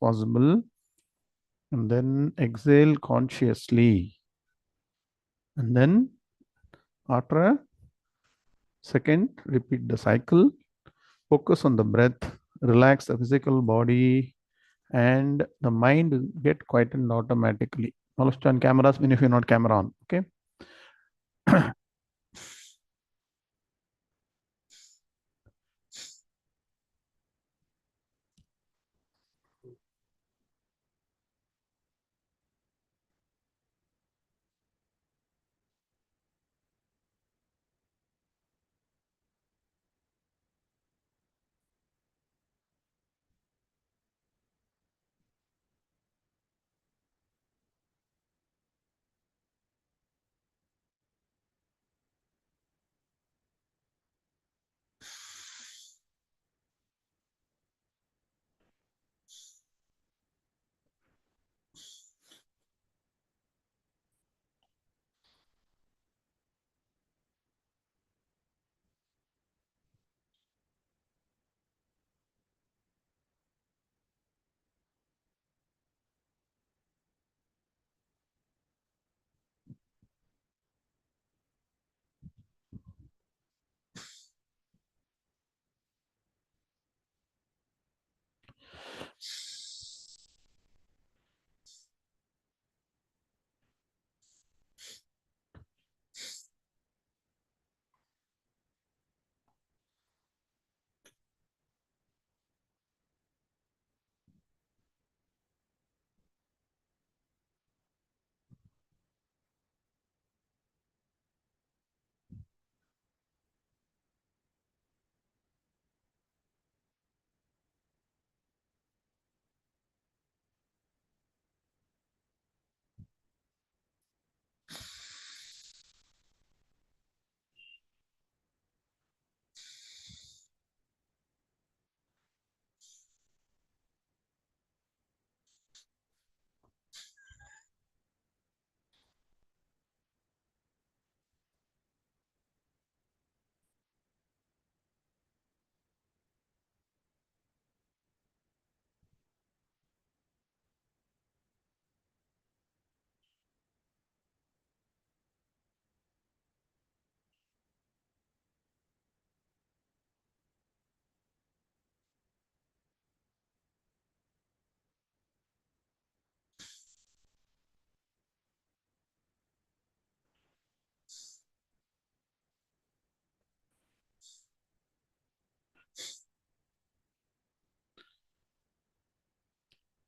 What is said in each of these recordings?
possible. And then exhale consciously. And then after a second, repeat the cycle. Focus on the breath. Relax the physical body. And the mind will get quietened automatically. Now let's turn cameras, even if you're not camera on. Okay.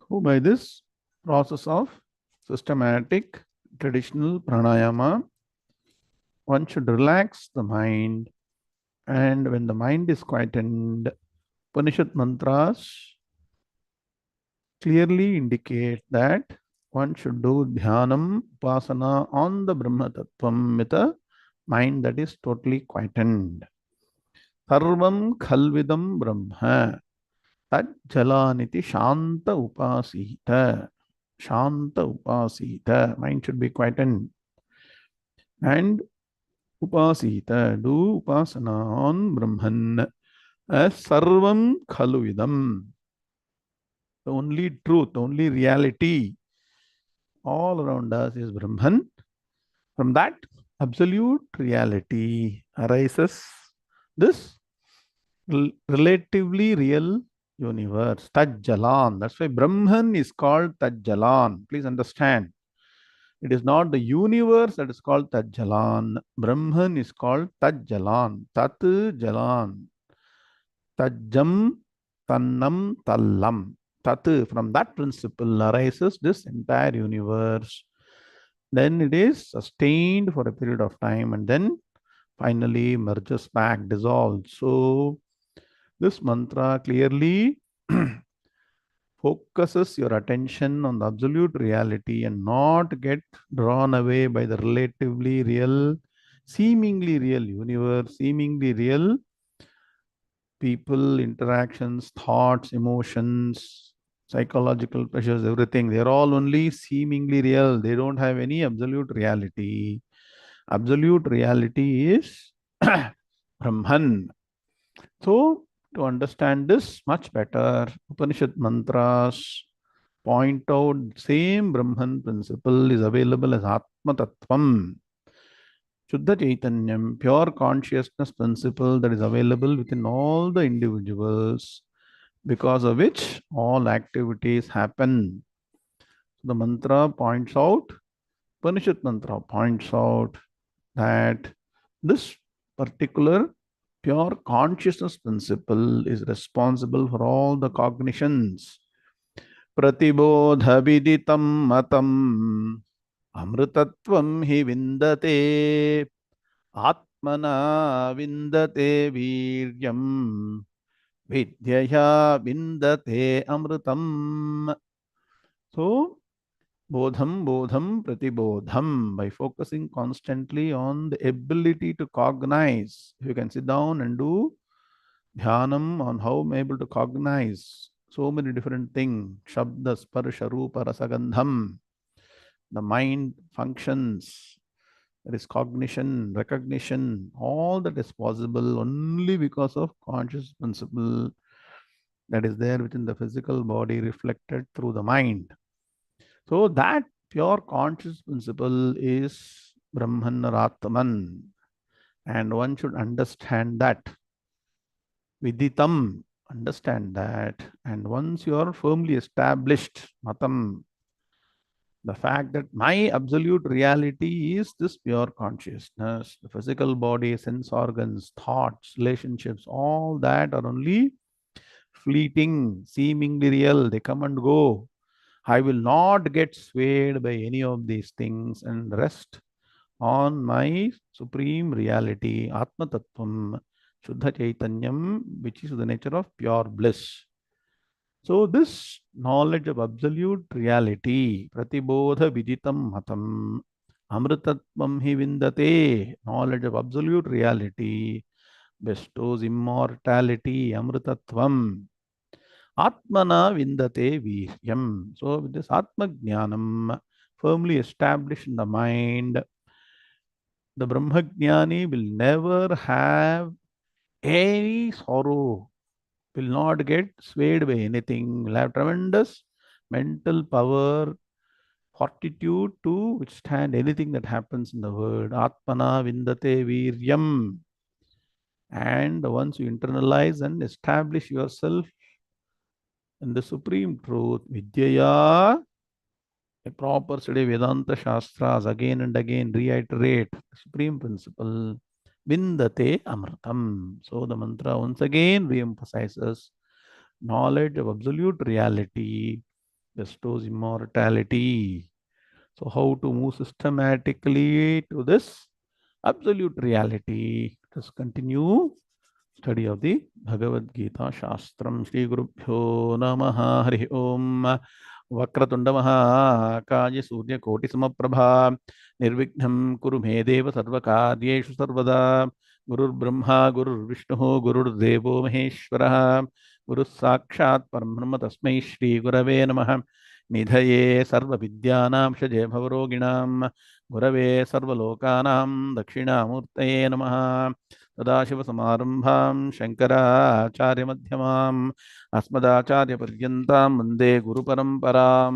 So by this process of systematic traditional pranayama, one should relax the mind. And when the mind is quietened, Upanishad mantras clearly indicate that one should do dhyanam, upasana on the Brahma Tattvam with a mind that is totally quietened. Sarvam khalvidam brahma tad jalaniti shanta upasita. Shanta upasita. Mind should be quietened. And upasita, do upasana on Brahman as sarvam khaluvidam. The only truth, the only reality all around us is Brahman. From that absolute reality arises this relatively real universe, Tajjalan. That's why Brahman is called Tajjalan. Please understand. It is not the universe that is called Tajjalan. Brahman is called Tajjalan. Tat Jalan. Tajjam Tannam Tallam. Tat. From that principle arises this entire universe. Then it is sustained for a period of time and then finally merges back, dissolves. So this mantra clearly focuses your attention on the absolute reality and not get drawn away by the relatively real, seemingly real universe, seemingly real people, interactions, thoughts, emotions, psychological pressures, everything. They're all only seemingly real. They don't have any absolute reality. Absolute reality is Brahman. So, to understand this much better, Upanishad mantras point out same Brahman principle is available as Atma Tattvam, Shuddha Chaitanyam, pure consciousness principle that is available within all the individuals, because of which all activities happen. The mantra points out, Upanishad mantra points out that this particular pure consciousness principle is responsible for all the cognitions. Pratibodha viditam matam amrutatvam hi vindate atmana vindate viryam vidyaya vindate amrutam. So, bodham, pratibodham, by focusing constantly on the ability to cognize. You can sit down and do dhyanam on how I'm able to cognize so many different things. Shabda, sparsha, rupa, rasagandham. The mind functions. There is cognition, recognition. All that is possible only because of conscious principle that is there within the physical body reflected through the mind. So that pure conscious principle is Brahman or Atman. And one should understand that. Viditam, understand that. And once you are firmly established, Matam, the fact that my absolute reality is this pure consciousness, the physical body, sense organs, thoughts, relationships, all that are only fleeting, seemingly real. They come and go. I will not get swayed by any of these things and rest on my supreme reality, Atma Tattvam, Shuddha Chaitanyam, which is the nature of pure bliss. So, this knowledge of absolute reality, Pratibodha Viditam Matam, Amritatvam hi vindate, knowledge of absolute reality bestows immortality, Amritatvam. Atmana vindate viryam. So, with this Atma Jnanam firmly established in the mind, the Brahmajnani will never have any sorrow, will not get swayed by anything, will have tremendous mental power, fortitude to withstand anything that happens in the world. Atmana vindate viryam. And once you internalize and establish yourself in the supreme truth, Vidyaya, a proper study Vedanta Shastras again and again reiterate the supreme principle, Vindate Amritam. So the mantra once again re-emphasizes knowledge of absolute reality bestows immortality. So how to move systematically to this absolute reality? Let us continue study of the Bhagavad Gita Shastram. Shri Gurubhyo Namaha Hari Om. Vakratunda Mahakaya Surya Koti Samaprabha Nirvignam Kuru Medeva Sarvakaryeshu Sarvada Gurur Brahma Gurur Vishnu Gurur Devo Maheshwara Guru Sakshat Parabrahma Tasmai Shri Gurave Namaha Nidhaye Sarva Vidyanam Shaje Bhavaroginam Gurave Sarva Lokanam Dakshinamurtaye Namaha Sadashiva-Samarambham Shankara-Acharya-Madhyamam Asmadacharya-Paryantam Vande Guru-Paramparam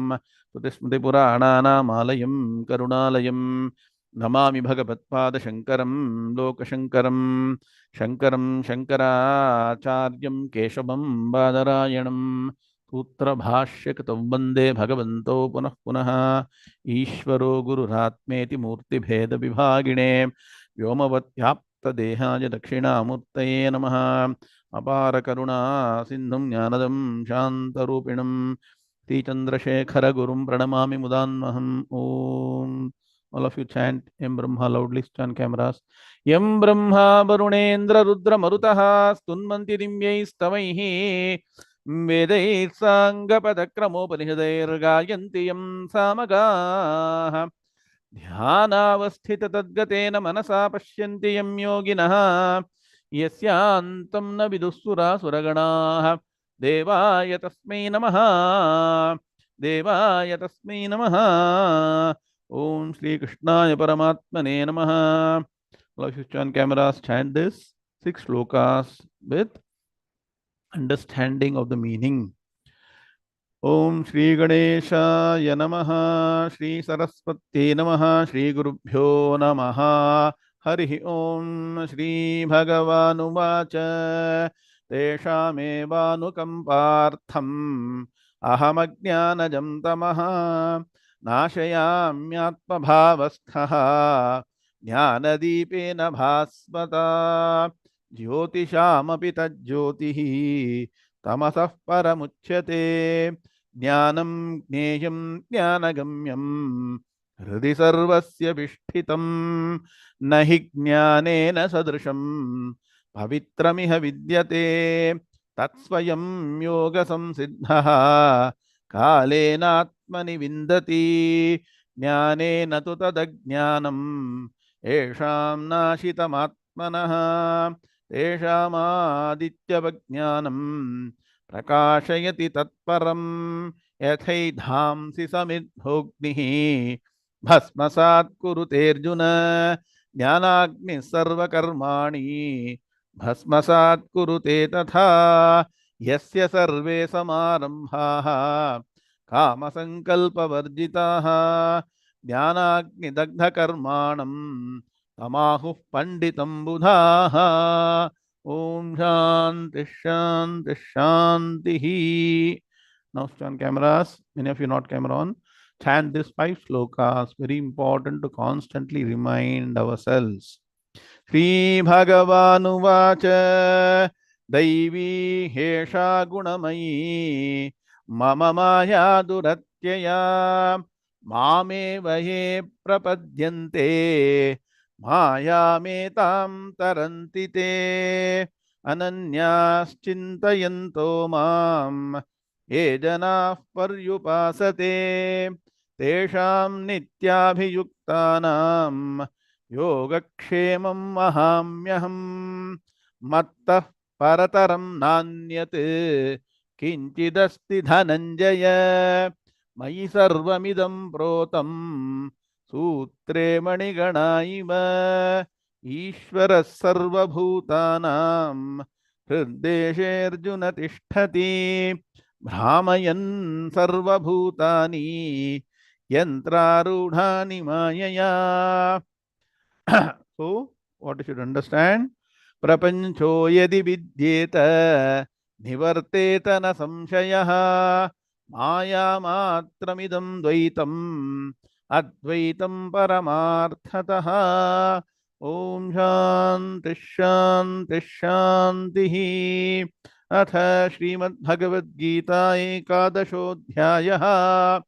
Sruti-Smriti-Purananam Karunalayam Namami Bhagavad-Pada-Shankaram Lokashankaram Shankaram Shankara-Acharyam Keshavam Badarayanam Sutra-Bhashya-Katam Vande Bhagavanto Punah-Punah Ishvaro Guru-Ratmeti Murti-Bheda-Vibhagine Vyomavatyap तदेहाय दक्षिणामूर्तये नमः अपार करुणा सिन्धुं ज्ञानदं शान्तरूपिणं श्रीचन्द्रशेखर गुरुं प्रणमामि मुदान्महम् ॐ. All of you chant Yam Brahma loudly, stand cameras. Yam Brahma Varunendra Rudra Marutaha Stunmanti Dimyaistavaihi Vedair Sangapadakramopaniஷதைர் गायन्ति यं सामगाः ध्यानावस्थिततद्गतेन मनसा पश्यन्ति यं योगिनः यस्यान्तं न विदुःसुरासुरगणाः देवाय तस्मै नमः देवाय तस्मै नमः ॐ श्रीकृष्णाय परमात्मने नमः. All of you on cameras chant this 6 shlokas with understanding of the meaning. Om Shri Ganesha Namaha, Shri Saraswati Namaha, Shri Gurubhyo Namaha. Hari Om Shri Bhagavanu Vacha Teshamevanukampartham Ahamajnanajam Tamaha Nashayamyatma Bhavasthaha Jnanadipena Bhasvata Jyotishamapi Tajyotihi Tamasah Paramuchyate Jnanam Gneyam Jnanagamyam Hridhi Sarvasya Vishtitam Nahi Jnanena Sadrisham Pavitramiha Vidyate Tatsvayam Yoga Samsiddhaha Kalenatmani Vindati Jnanena tu tadajnanam Esham Nashitamatmanaha Teshamaditya Prakashayati Tatparam Yathai Samidhognihi Bhasmasat Kuruterjuna Jnanagni Sarvakarmani Bhasmasat Kurute Tatha Yasya Sarve Samarambhaha Kama Sankalpa Varjitaha Jnanagni Dagdha Karmanam Tamahu Panditam Budhaha Om Shanti Shanti Shanti. Now switch on cameras. Many of you not camera on. Chant these 5 slokas. Very important to constantly remind ourselves. Shri Bhagavanuvacha Daivi Hesha Gunamayi Mama Maya Duratyaya Mame Vahe Prapadyante Maya Metam Tarantite Ananyas Chintayanto Mam Ye Jana Paryupasate Tesham Nityabhiyuktanam योगक्षेमं वहाम्यहं मत्तः परतरं नान्यत् किञ्चिदस्ति धनञ्जय मयि सर्वमिदं प्रोतं सूत्रे मणिगणा इव ईश्वरः सर्वभूतानां हृद्देशेऽर्जुन तिष्ठति भ्रामयन् सर्वभूतानि यन्त्रारूढानि मायया. So, what you should understand? Prapancho yadi vidyeta nivarteta na samshayaha maya matramidam dvaitam advaitam paramarthataha. Om Shanti Shanti Shanti. Atha Srimad Bhagavad Gita Ekadashodhyayaha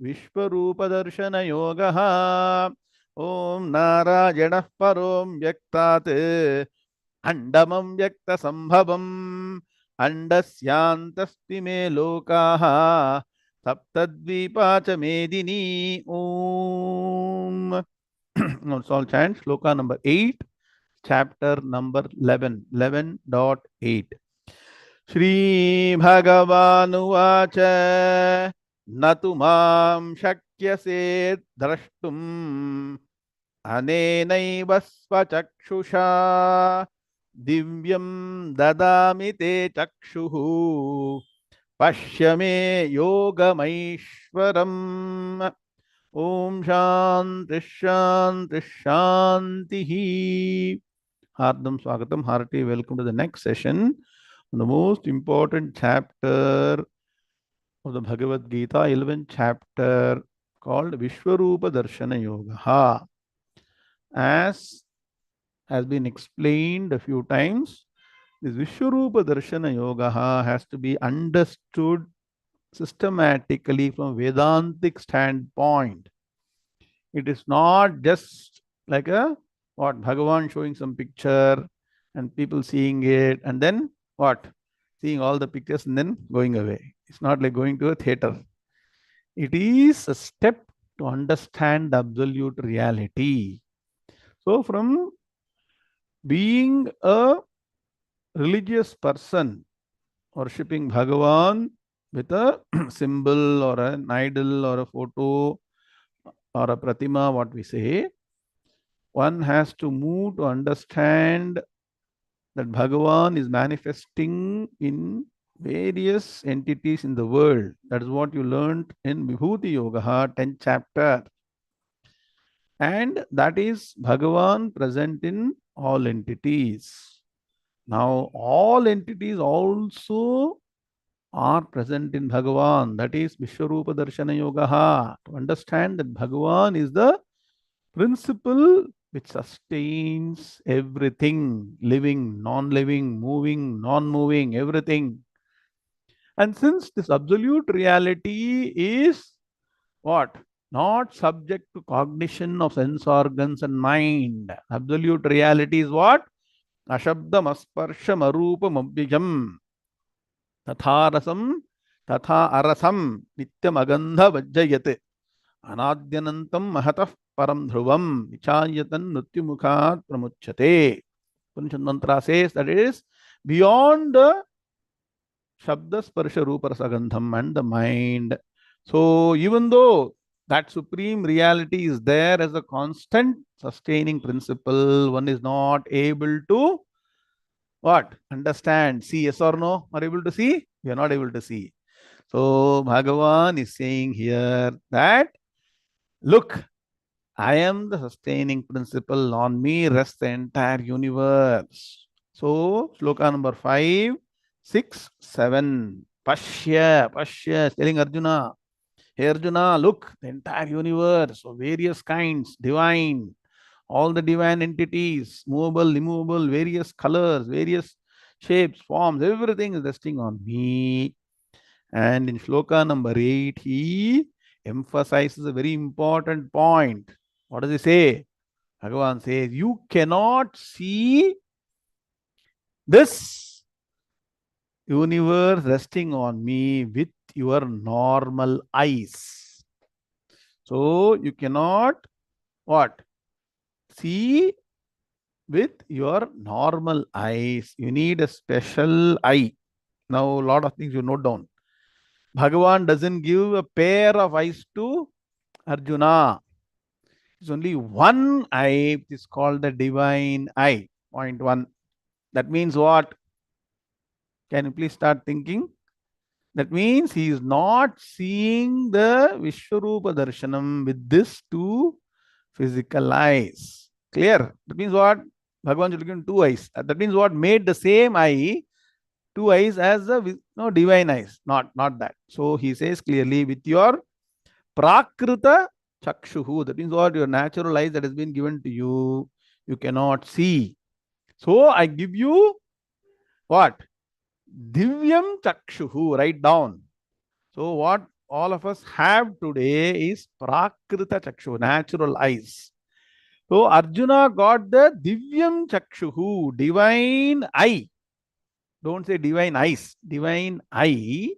Vishwarupadarshana Yogaha. Om Narayana Parom Vyaktat Andamam Vyakta Sambhavam Andasyantaspi me lokaha Saptadvipacha Medini Om. Now it's all chant. Shloka number 8, chapter number 11, 11.8. Shri Bhagavanuvacha Natu Mam Shakyase Drashtum अनेनैव स्वचक्षुषा दिव्यं ददामि ते चक्षुः पश्य मे योगमैश्वरम्. Om Shanti Shanti Shanti. Hardam Swagatam, hearty welcome to the next session on the most important chapter of the Bhagavad Gita, 11th chapter, called Vishwarupa Darshana Yoga. As has been explained a few times, this Vishwarupa Darshana Yoga has to be understood systematically from Vedantic standpoint. It is not just like a Bhagavan showing some picture and people seeing it and then seeing all the pictures and then going away. It's not like going to a theater. It is a step to understand the absolute reality. So from being a religious person worshipping Bhagavan with a symbol or an idol or a photo or a pratima, what we say, one has to move to understand that Bhagavan is manifesting in various entities in the world. That is what you learned in Vibhuti Yoga, 10th chapter. And that is Bhagavan present in all entities. Now, all entities also are present in Bhagavan. That is Vishwarupa Darshana Yoga. To understand that Bhagavan is the principle which sustains everything, living, non-living, moving, non-moving, everything. And since this absolute reality is what? Not subject to cognition of sense organs and mind. Absolute reality is what? Ashabdam asparsham arupam abhyajam tatha rasam tatha arasam nityam agandha vajjayate anadyanantam mahatah param dhruvam vichayatan nutyumukhat pramuchyate. Upanishad mantra says that it is beyond the Shabda Sparsha Rupa Rasagandham and the mind. So even though that supreme reality is there as a constant sustaining principle, one is not able to what? Understand. See, yes or no? Are able to see? We are not able to see. So Bhagavan is saying here that look, I am the sustaining principle. On me rests the entire universe. So, sloka number 5, 6, 7. Pashya, Pashya, is telling Arjuna, hey Arjuna, look, the entire universe of various kinds, divine, all the divine entities, movable, immovable, various colors, various shapes, forms, everything is resting on me. And in sloka number 8, he emphasizes a very important point. What does he say? Bhagavan says, you cannot see this universe resting on me with your normal eyes. So you cannot what? See with your normal eyes. You need a special eye. Now a lot of things you note down. Bhagavan doesn't give a pair of eyes to Arjuna. It's only one eye. It is called the divine eye. Point one. That means what? Can you please start thinking? That means he is not seeing the Vishwarupa Darshanam with these two physical eyes. Clear? That means what? Bhagavan is looking two eyes. That means what? Made the same eye, two eyes as the divine eyes. Not that. So he says clearly with your Prakrita Chakshuhu. That means what? Your natural eyes that has been given to you, you cannot see. So I give you what? Divyam Chakshuhu. Write down. So what all of us have today is Prakrita Chakshu, natural eyes. So Arjuna got the Divyam Chakshuhu, divine eye. Don't say divine eyes, divine eye.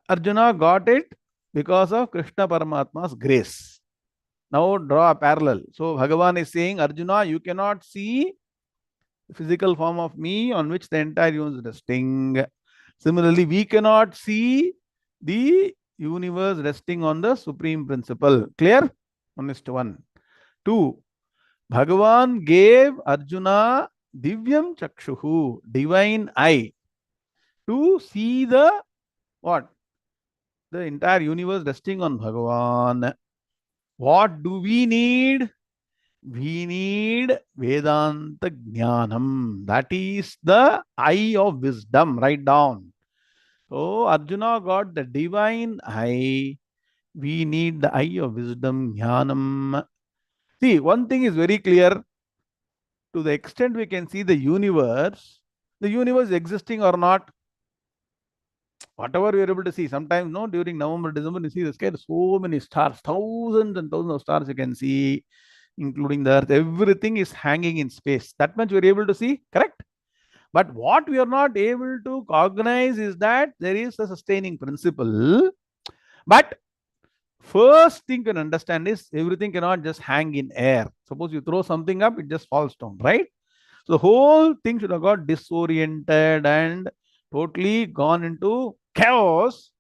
Arjuna got it because of Krishna Paramatma's grace. Now draw a parallel. So Bhagavan is saying, Arjuna, you cannot see the physical form of me on which the entire universe is resting. Similarly, we cannot see the universe resting on the supreme principle. Clear? 1:1. 2. Bhagavan gave Arjuna Divyam Chakshuhu, divine eye, to see the what? The entire universe resting on Bhagavan. What do we need? We need Vedanta Jnanam. That is the eye of wisdom. Write down. So Arjuna got the divine eye. We need the eye of wisdom, Jnanam. See, one thing is very clear. To the extent we can see the universe existing or not, whatever we are able to see. Sometimes, no, during November, December, you see the sky, so many stars, thousands and thousands of stars you can see, including the earth. Everything is hanging in space. That much we are able to see, correct? But what we are not able to cognize is that there is a sustaining principle. But first thing you can understand is everything cannot just hang in air. Suppose you throw something up, it just falls down, right? So the whole thing should have got disoriented and totally gone into chaos.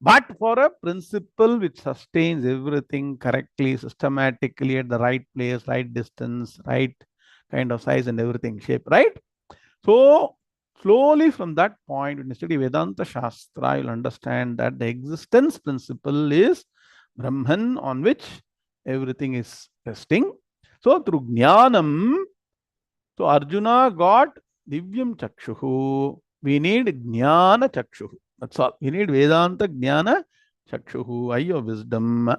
But for a principle which sustains everything correctly, systematically at the right place, right distance, right kind of size and everything, shape, right? So Slowly from that point, when you study Vedanta Shastra, you'll understand that the existence principle is Brahman on which everything is resting. So through Jnanam, so Arjuna got Divyam Chakshuhu. We need Jnana Chakshuhu. That's all. We need Vedanta Jnana Chakshuhu, eye of wisdom,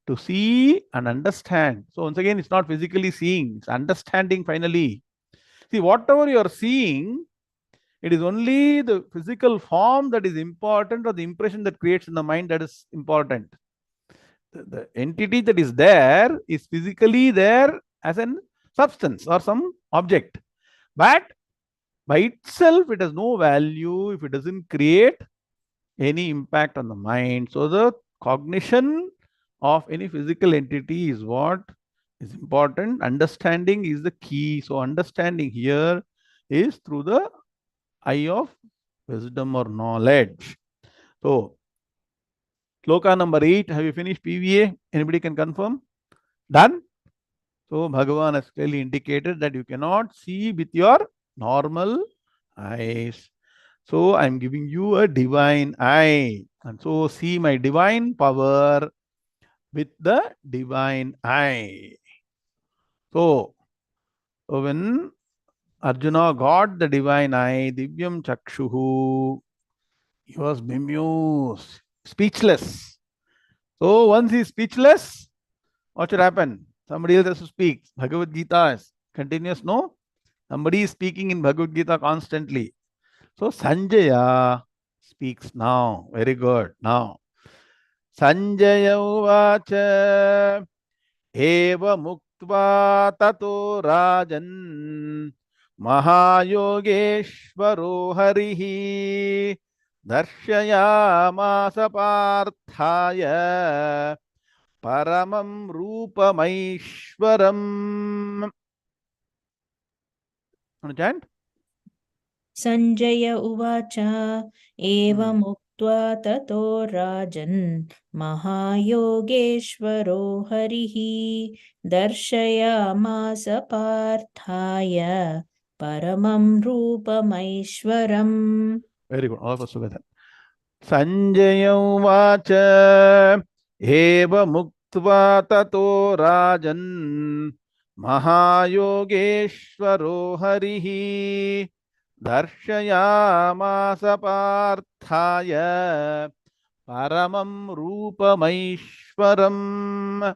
to see and understand. So once again, it's not physically seeing, it's understanding finally. See, whatever you are seeing, it is only the physical form that is important, or the impression that creates in the mind that is important. The entity that is there is physically there as an substance or some object. But by itself, it has no value if it doesn't create any impact on the mind. So the cognition of any physical entity is what is important. Understanding is the key. So understanding here is through the eye of wisdom or knowledge. So sloka number 8, have you finished PVA? Anybody can confirm? Done? So Bhagavan has clearly indicated that you cannot see with your normal eyes. So I'm giving you a divine eye. And so see my divine power with the divine eye. So when Arjuna got the divine eye, Divyam Chakshuhu, he was bemused, speechless. So once he's speechless, what should happen? Somebody else has to speak. Bhagavad Gita is continuous, no? Somebody is speaking in Bhagavad Gita constantly. So Sanjaya speaks now. Very good. Now, Sanjaya uvacha eva muktva tato rajan mahayogeshvaro harihi darshayamasa parthaya paramam rupamaishwaram. Understand? Sanjaya uvacha evamuktva tato rajan mahayogeshvaro harihi darshayamasa parthaya paramam rupamaishwaram. Very good. All of us together. Sanjaya uvacha eva muktva tato rajan mahayogeshvaro harihi darshayamasa parthaya paramam rupamaishwaram.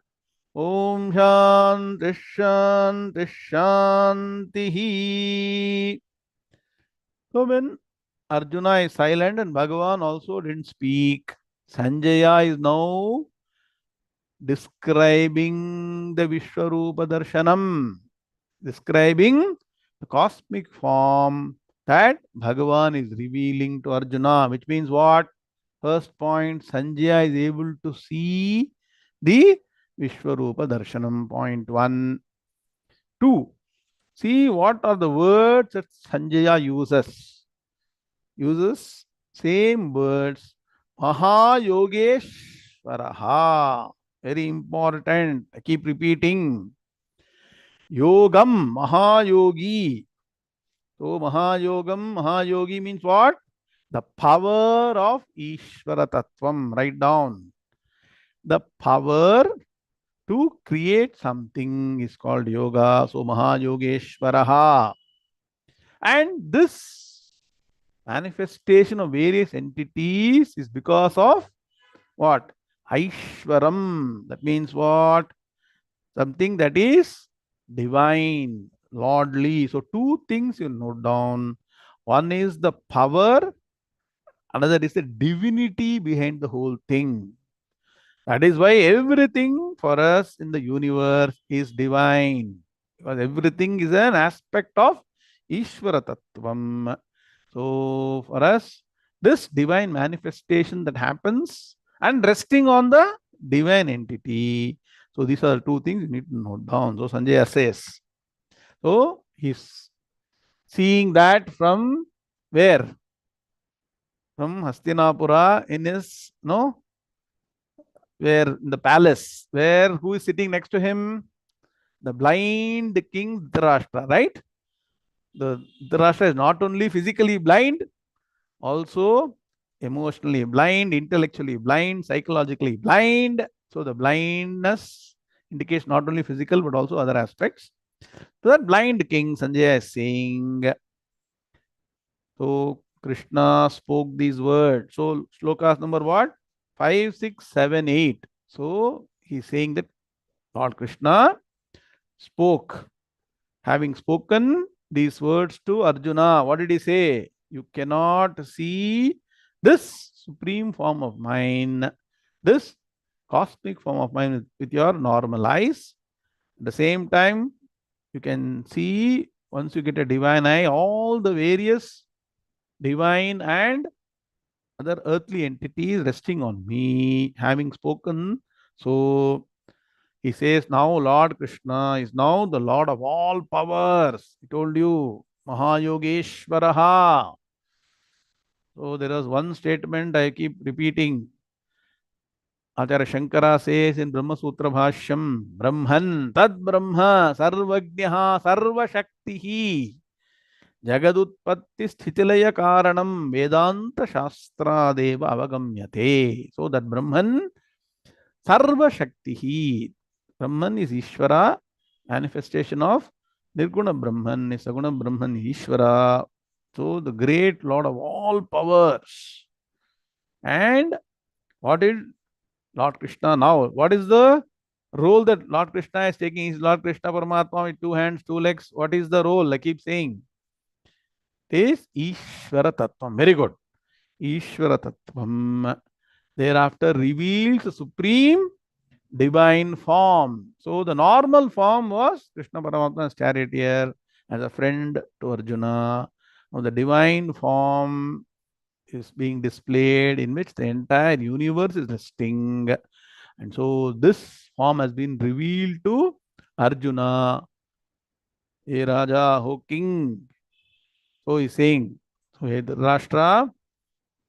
Om Shanti Shanti Shantihi. So when Arjuna is silent and Bhagavan also didn't speak, Sanjaya is now describing the Vishwarupa Darshanam, describing the cosmic form that Bhagavan is revealing to Arjuna, which means what? First point, Sanjaya is able to see the Vishwarupa Darshanam. Point 1. 2. See what are the words that Sanjaya uses. Uses same words. Mahayogeshvaraha. Very important. I keep repeating. Yogam, Mahayogi. So Mahayogam, Mahayogi means what? The power of Ishvara Tattvam. Write down. The power to create something is called yoga. So Mahayogeshvaraha. And this manifestation of various entities is because of what? Aishwaram. That means what? Something that is divine, lordly. So two things you note down. One is the power, another is the divinity behind the whole thing. That is why everything for us in the universe is divine. Because everything is an aspect of Ishvara Tattvam. So for us, this divine manifestation that happens and resting on the divine entity. So these are two things you need to note down. So Sanjaya says. So he's seeing that from where? From Hastinapura in his, no, where in the palace, where who is sitting next to him? The blind king Dhritarashtra, right? The Dhritarashtra is not only physically blind, also emotionally blind, intellectually blind, psychologically blind. So the blindness indicates not only physical but also other aspects. So that blind king, Sanjaya is saying, so Krishna spoke these words. So slokas number what? 5, 6, 7, 8. So he's saying that Lord Krishna spoke. Having spoken these words to Arjuna, what did he say? You cannot see this supreme form of mine, this cosmic form of mine with your normal eyes. At the same time, you can see, once you get a divine eye, all the various divine and other earthly entities resting on me, having spoken. So he says, now Lord Krishna is now the Lord of all powers. He told you, Mahayogeshwaraha. So there is one statement I keep repeating. Acharya Shankara says in Brahma Sutra Bhashyam, Brahman, Tad Brahma, Sarvagnaha, Sarvashaktihi, Jagadutpatti Sthitilayya Karanam, Vedanta Shastra Deva Avagamyate. So that Brahman, Sarva Shaktihi. Brahman is Ishvara, manifestation of Nirguna Brahman, Nisaguna Brahman, Ishvara. So the great Lord of all powers. And what did Lord Krishna now? What is the role that Lord Krishna is taking? Is Lord Krishna Paramatma with two hands, two legs? What is the role? I keep saying. It is Ishvara Tattvam. Very good. Ishvara Tattvam. Thereafter reveals the supreme divine form. So the normal form was Krishna Paramatma's charioteer as a friend to Arjuna. Now the divine form is being displayed in which the entire universe is resting. And so this form has been revealed to Arjuna. Hey Raja, ho king. So he's saying, so hey Rashtra,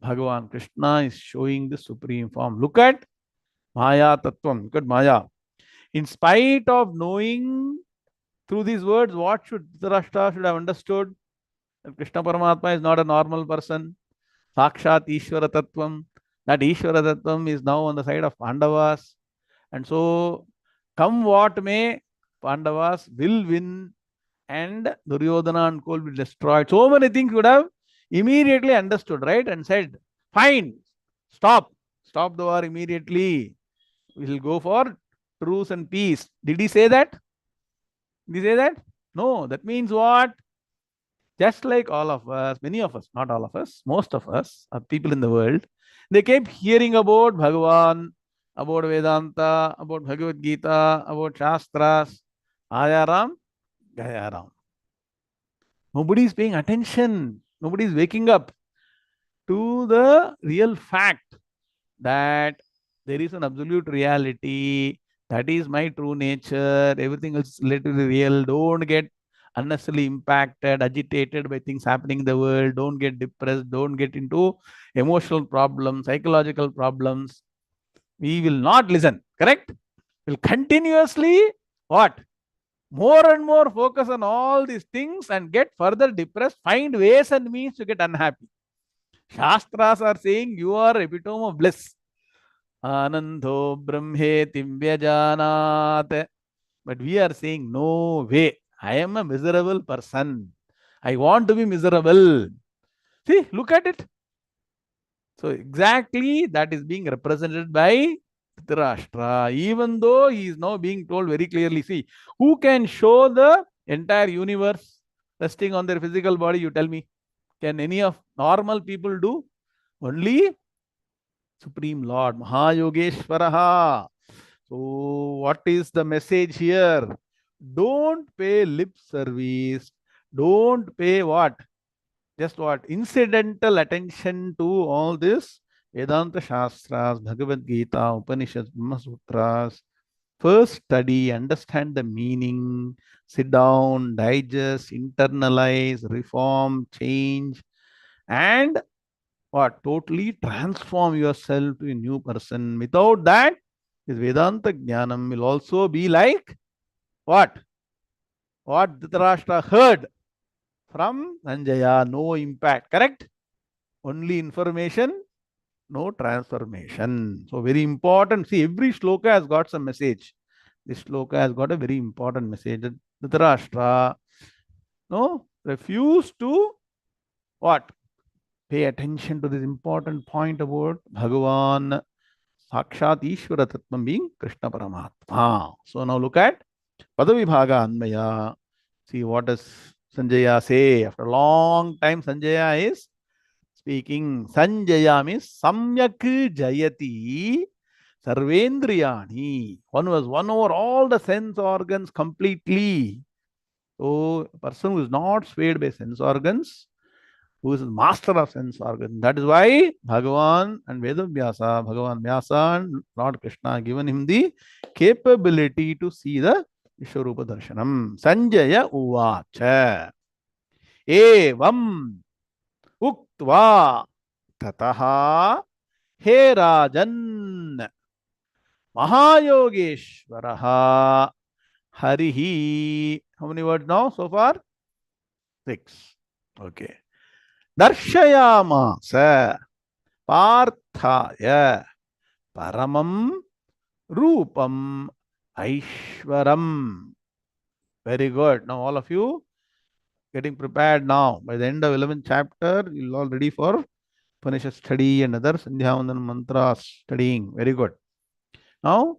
Bhagavan Krishna is showing the supreme form. Look at Maya Tattvam. Look at Maya. In spite of knowing through these words, what should Dhritarashtra should have understood? That Krishna Paramatma is not a normal person. Sakshat Ishvara Tattvam. That Ishvara Tattvam is now on the side of Pandavas. And so, come what may, Pandavas will win and Duryodhana and Kol will be destroyed. So many things would have immediately understood, right? And said, fine, stop. Stop the war immediately. We will go for truce and peace. Did he say that? Did he say that? No. That means what? Just like all of us, many of us, not all of us, most of us, are people in the world, they kept hearing about Bhagavan, about Vedanta, about Bhagavad Gita, about Shastras, Ayaram, Gayaram. Nobody is paying attention. Nobody is waking up to the real fact that there is an absolute reality. That is my true nature. Everything else is literally real. Don't get unnecessarily impacted, agitated by things happening in the world. Don't get depressed. Don't get into emotional problems, psychological problems. We will not listen. Correct? We'll continuously what? More and more focus on all these things and get further depressed, find ways and means to get unhappy. Shastras are saying you are epitome of bliss. Anando Brahmeti Vyajanat. But we are saying, no way. I am a miserable person. I want to be miserable. See, look at it. So, exactly that is being represented by Dhritarashtra. Even though he is now being told very clearly, see, who can show the entire universe resting on their physical body? You tell me. Can any of normal people do? Only Supreme Lord, Mahayogeshwaraha. So, what is the message here? Don't pay lip service. Don't pay what? Just what? Incidental attention to all this Vedanta Shastras, Bhagavad Gita, Upanishads, Brahma Sutras. First study, understand the meaning, sit down, digest, internalize, reform, change, and what? Totally transform yourself to a new person. Without that, this Vedanta Jnanam will also be like what? What Dhritarashtra heard. from Sanjaya, no impact. Correct? Only information, no transformation. So very important. See, every shloka has got some message. This shloka has got a very important message. That Dhritarashtra, no, refuse to what? Pay attention to this important point about Bhagavan Sakshat Ishvara Tattvam being Krishna Paramatma. So now look at Padavibhaga Anmaya. See what does Sanjaya say. After a long time, Sanjaya is speaking. Sanjaya means Samyak Jayati Sarvendriyani. One was won over all the sense organs completely. So, a person who is not swayed by sense organs, who is master of sense organs. That is why Bhagavan and Vedavyasa, Bhagavan Vyasa and Lord Krishna have given him the capability to see the Vishwarupa Darshanam. Sanjaya Uvacha. Evam Uktva Tataha He Rajan Mahayogeshwaraha Harihi. How many words now so far? 6. Okay. Darshayamasa Parthaya Paramam Rupam Aishwaram. Very good. Now all of you getting prepared now. By the end of 11th chapter, you'll all ready for Upanishad study and other Sandhyavandan mantras studying. Very good. Now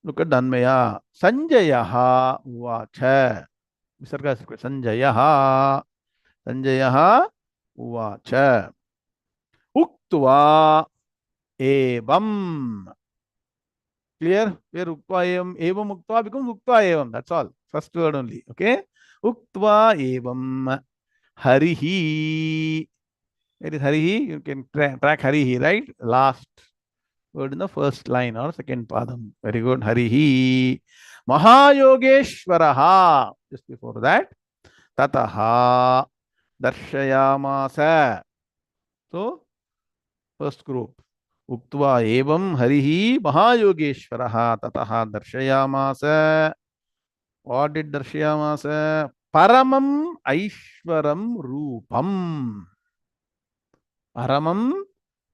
look at Danmaya. Sanjayaha Uvacha. Visarga is required. Sanjayaha. Sanjayaha Uvacha. Uktva Evam. Clear? Where Uktva Evam? Evam Uktva becomes Uktva Evam. That's all. First word only. Okay? Uktva Evam Harihi. Where is Harihi? You can track Harihi, right? Last word in the first line or second padam. Very good. Harihi. Mahayogeshwaraha. Just before that. Tataha Darshayamasa. So, first group. Uktva evam harihi mahayogeshwaraha tataha darshayamasa. What did darshayamasa? Paramam aishwaram rupam. Paramam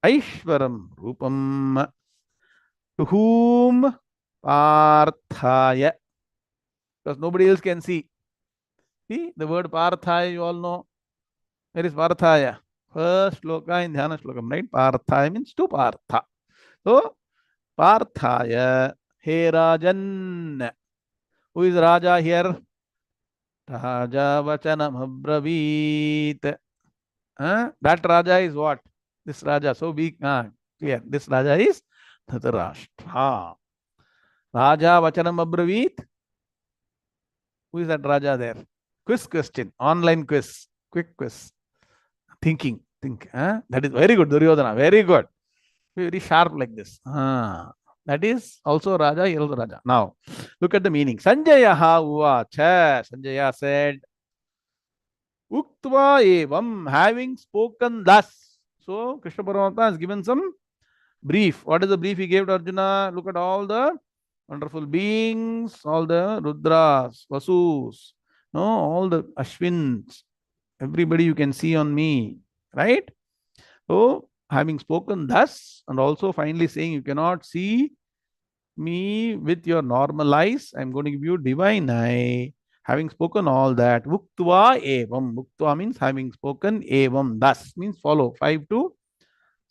aishwaram rupam. To whom? Parthaya. Because nobody else can see. See, the word Parthaya you all know. Where is Parthaya? First shloka in Dhyana Shlokam, right? Parthaya means to Partha. So, Parthaya, He Rajan. Who is Raja here? Raja Vachanam Abravit. That Raja is what? This Raja. So be clear. This Raja is Dhritarashtra. Raja Vachanam Abravit. Who is that Raja there? Quiz question. Online quiz. Quick quiz. Thinking. Think. That is very good, Duryodhana. Very good. Very sharp like this. That is also Raja, he also Raja. Now, look at the meaning. Sanjaya uvacha. Sanjaya said, Uktva evam, having spoken thus. So, Krishna Paramatma has given some brief. What is the brief he gave to Arjuna? Look at all the wonderful beings, all the Rudras, Vasus, no, all the Ashwins, everybody you can see on me, right? So, having spoken thus, and also finally saying you cannot see me with your normal eyes, I'm going to give you divine eye. Having spoken all that, Vuktva evam. Vuktva means having spoken, evam. Thus means follow. 5 to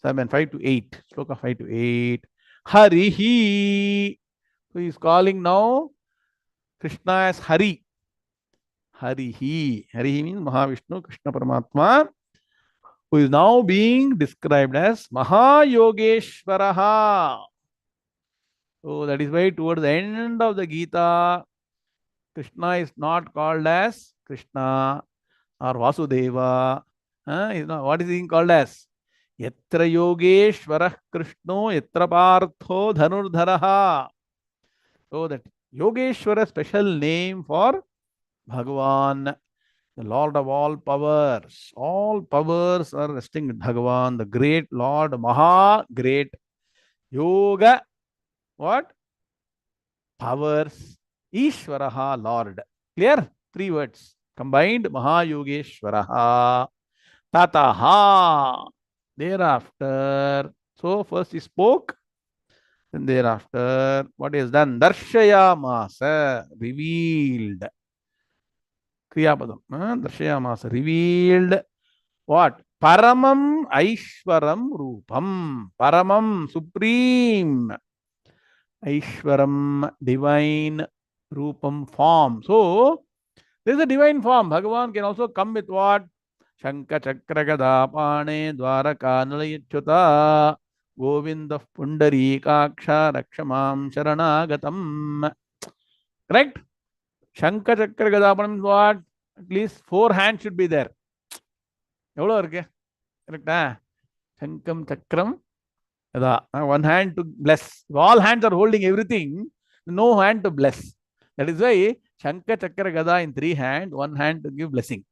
7, 5 to 8. Sloka 5 to 8. Harihi. So he is calling now Krishna as Hari. Harihi. Harihi means Mahavishnu, Krishna Paramatma, who is now being described as Mahayogeshwaraha. So that is why towards the end of the Gita, Krishna is not called as Krishna or Vasudeva. What is he called as? Yatra Yogeshwarah Krishno Yatra Partho Dhanurdharaha. So that Yogeshwara special name for Bhagavan, the Lord of all powers. All powers are resting in Bhagavan, the great Lord, Maha, great Yoga. What? Powers. Ishvaraha, Lord. Clear? 3 words combined Mahayogeshwaraha. Tataha. Thereafter, so first he spoke, then thereafter, what is done? Darshayamasa, revealed. Kriyapadam. Darshayamasa, revealed. What? Paramam Aishwaram Rupam. Paramam, supreme. Aishwaram, divine. Rupam, form. So, there is a divine form. Bhagavan can also come with what? Shanka Chakra Gada Pane Dwaraka Nilayachyuta Govinda Pundari Kaksha Rakshamam Sharanagatam. Correct? Shanka Chakra Gada Pane means what? At least 4 hands should be there. எவ்வளோ இருக்கு கரெக்டா சங்கம் சக்கரம் அதான் one hand to bless. If all hands are holding everything, no hand to bless. That is why Shanka Chakra Gada in 3 hands, 1 hand to give blessing.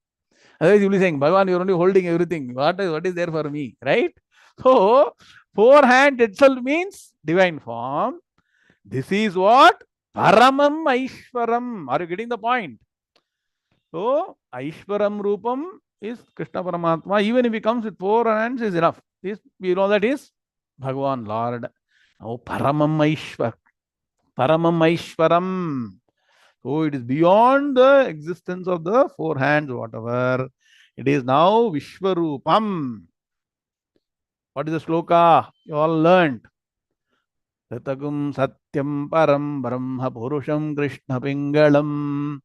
Otherwise, you'll be saying, Bhagavan, you're only holding everything. What is there for me? Right? So, 4 hands itself means divine form. This is what? Paramam Aishwaram. Are you getting the point? So, Aishwaram Rupam is Krishna Paramatma. Even if he comes with 4 hands, is enough. This, we know that is Bhagavan Lord. Oh, Paramam Aishwar. Paramam Aishwaram. So it is beyond the existence of the 4 hands, whatever. It is now Vishwarupam. What is the sloka? You all learned. Tatagum Satyam Param Brahma Purusham Krishna Pingalam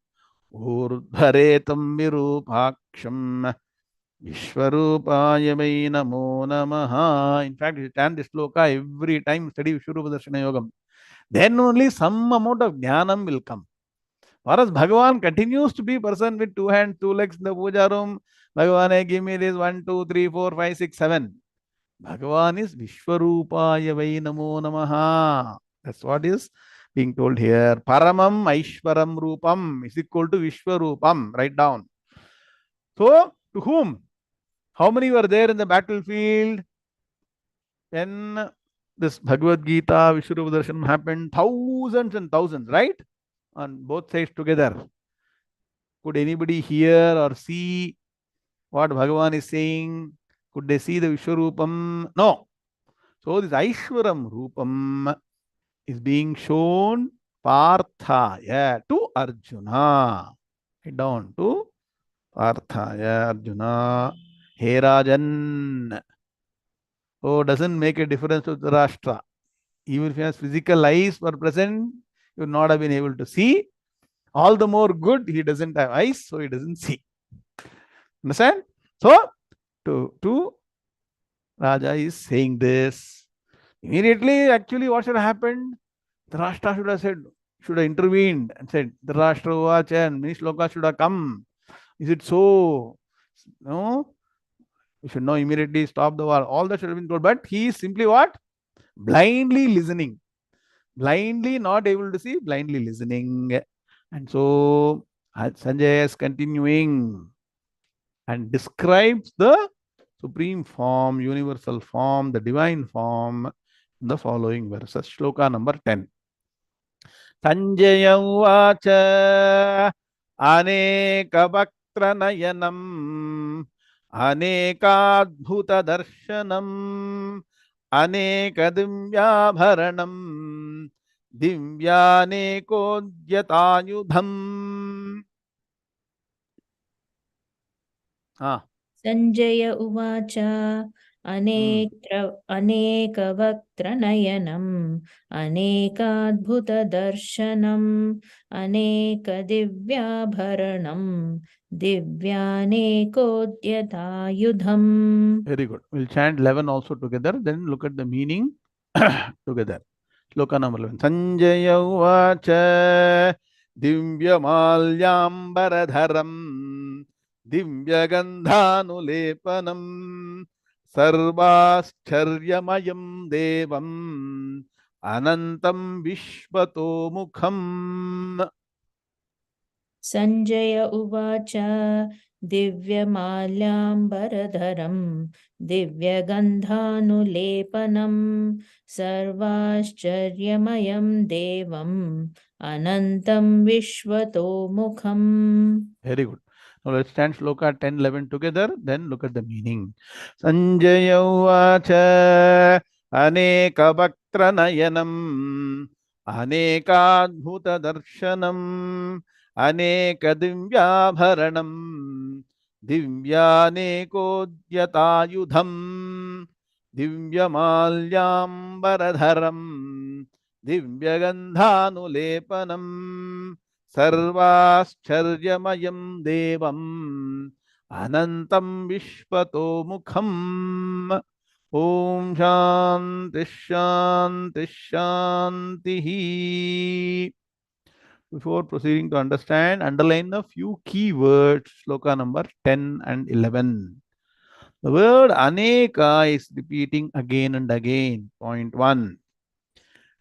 Urdharetam Virupaksham Vishwarupaya Vai Namo Namaha. In fact, you chant this sloka every time study Vishwarupa Darshana Yogam. Then only some amount of jnanam will come. Whereas Bhagavan continues to be person with 2 hands, 2 legs in the puja room. Bhagavan, give me this 1, 2, 3, 4, 5, 6, 7. Bhagavan is Vishwarupaya Vai Namo Namaha. That's what is being told here. Paramam Aishwaram Rupam is equal to Vishwarupam. Write down. So, to whom? How many were there in the battlefield when this Bhagavad Gita, Vishwarupa Darshanam happened? Thousands and thousands, right? On both sides together. Could anybody hear or see what Bhagavan is saying? Could they see the Vishwarupam? No. So this Aishwaram Rupam is being shown Parthaya to Arjuna. Head down to Parthaya Arjuna. Hey Rajan. Oh, doesn't make a difference to Dhritarashtra. Even if he has physical eyes were present, you would not have been able to see. All the more good, he doesn't have eyes, so he doesn't see. Understand? So, to Raja is saying this. Immediately, actually, what should have happened? The Rashtra should have said, should have intervened and said, the Rashtra Vacha and many shlokas should have come. Is it so? No? We should now immediately stop the war. All that should have been told. But he is simply what? Blindly listening. Blindly not able to see, blindly listening. And so Sanjaya is continuing and describes the supreme form, universal form, the divine form in the following verses. Shloka number 10. Sanjaya Vacha Aneka Bhakranayanam Anekadbhuta Darshanam Anekadimyabharanam Divyanekodyatayudham. Sanjaya Uvacha अनेकवक्त्रनयनम् अनेकाद्भुतदर्शनम् अनेकदिव्याभरणम् दिव्यानेकोद्यतायुधम्. Very good. We'll chant 11 also together, then look at the meaning together. Shloka number 11. Sanjaya Uvacha Divyamalyambaradharam Divyagandhanulepanam Sarvascharyamayam Devam Anantam Vishvato Mukham. Sanjaya Uvacha Divyamalyambaradharam Divyagandhanulepanam Sarvascharyamayam Devam Anantam Vishvato Mukham. Very good. Now let's stand Shloka 10, 11 together, then look at the meaning. Sanjaya Uvacha Anekavaktranayam Anekadbhuta Darshanam Anekadivyabharanam Divyanekodyatayudham Divyamalyambaradharam Divyagandhanulepanam सर्वाश्चर्यमयं देवम् अनन्तं विश्वतोमुखम् ॐ शान्ति शान्ति शान्तिः. Before proceeding to understand, underline a few key words, shloka number 10 and 11. The word aneka is repeating again and again. Point 1.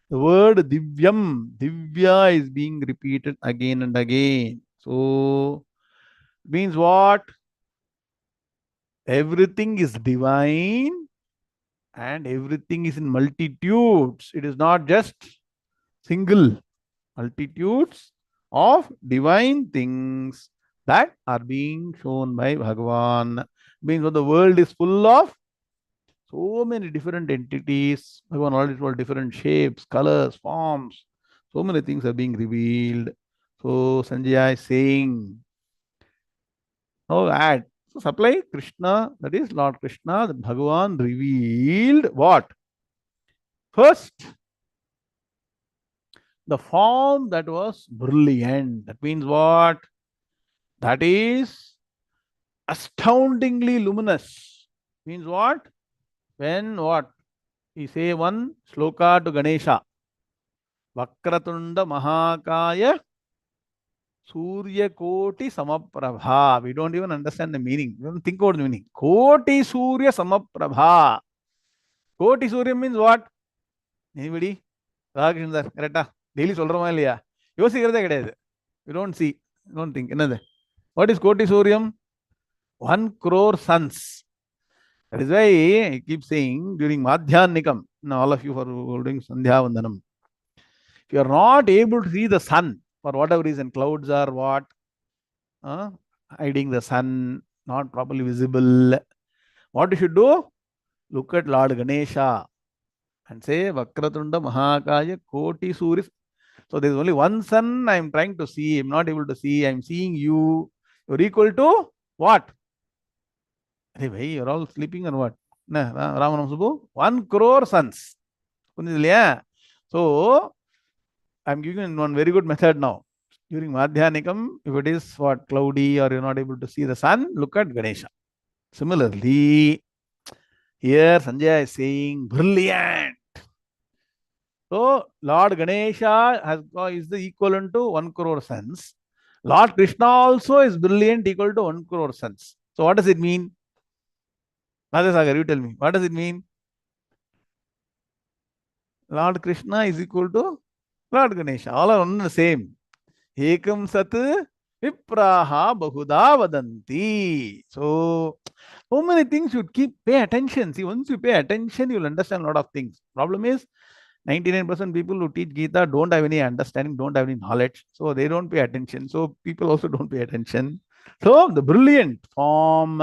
The word divyam, divya is being repeated again and again. So, it means what? Everything is divine and everything is in multitudes. It is not just single. Multitudes of divine things that are being shown by Bhagavan. Means what the world is full of so many different entities. Bhagavan already told different shapes, colors, forms. So many things are being revealed. So Sanjaya is saying, no add. So supply Krishna, that is Lord Krishna, the Bhagavan revealed what? First, the form that was brilliant. That means what? That is astoundingly luminous. Means what? When what? We say one sloka to Ganesha. Vakratunda Mahakaya Surya Koti Samaprabha. We don't even understand the meaning. We don't think about the meaning. Koti Surya Samaprabha. Koti Surya means what? Anybody? Rakrishnan sir கரெக்டா daily சொல்றோமா இல்லையா? யோசிக்கிறதே கிடையாது. You don't see, don't think. என்னது? What is koti suryam? 1 crore suns. That is why I keep saying during Madhyanikam, now all of you are doing Sandhya Vandanam. If you are not able to see the sun, for whatever reason, clouds are what? Hiding the sun, not properly visible. What you should do? Look at Lord Ganesha and say Vakratunda Mahakaya Koti Surya. So there is only one sun I am trying to see. I am not able to see. I am seeing you. You are equal to what? Hey, bhai, you are all sleeping or what? Nah, Ramanam Subbu. 1 crore suns. So I am giving you one very good method now. During Madhyanikam, if it is what cloudy or you are not able to see the sun, look at Ganesha. Similarly, here Sanjaya is saying brilliant. So Lord Ganesha is the equivalent to 1 crore suns. Lord Krishna also is brilliant, equal to 1 crore suns. So what does it mean? Radhasagar, you tell me. What does it mean? Lord Krishna is equal to Lord Ganesha. All are one and the same. Ekam sat vipraha bahuda vadanti. So many things you pay attention. See, once you pay attention, you will understand a lot of things. Problem is, 99% people who teach Gita don't have any understanding, don't have any knowledge. So they don't pay attention. So people also don't pay attention. So the brilliant form.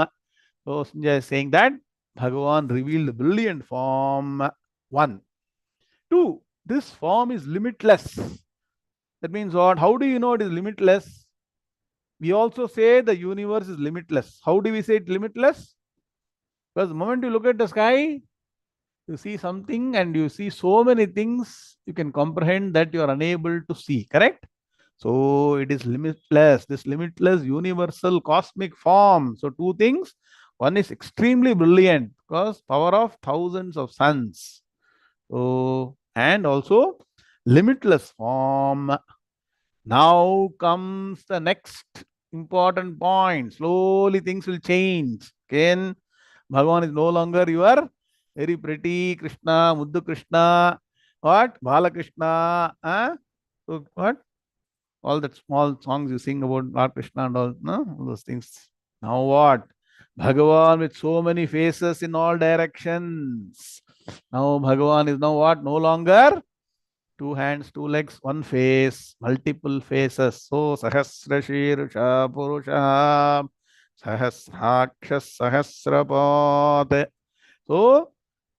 So Sanjay is saying that Bhagavan revealed the brilliant form. 1. 2. This form is limitless. That means what? How do you know it is limitless? We also say the universe is limitless. How do we say it limitless? Because the moment you look at the sky, you see something and you see so many things, you can comprehend that you are unable to see, correct? So it is limitless, this limitless universal cosmic form. So 2 things. One is extremely brilliant because power of thousands of suns. So, and also limitless form. Now comes the next important point. Slowly things will change. Again, Bhagavan is no longer your very pretty Krishna, Muddu Krishna, what? Bala Krishna. So what? All that small songs you sing about Lord Krishna and all, no? All those things. Now what? Bhagavan with so many faces in all directions. Now Bhagavan is now what? No longer two hands, two legs, one face, multiple faces. So Sahasra Shirusha Purusha Sahasrakshas Sahasrapad. So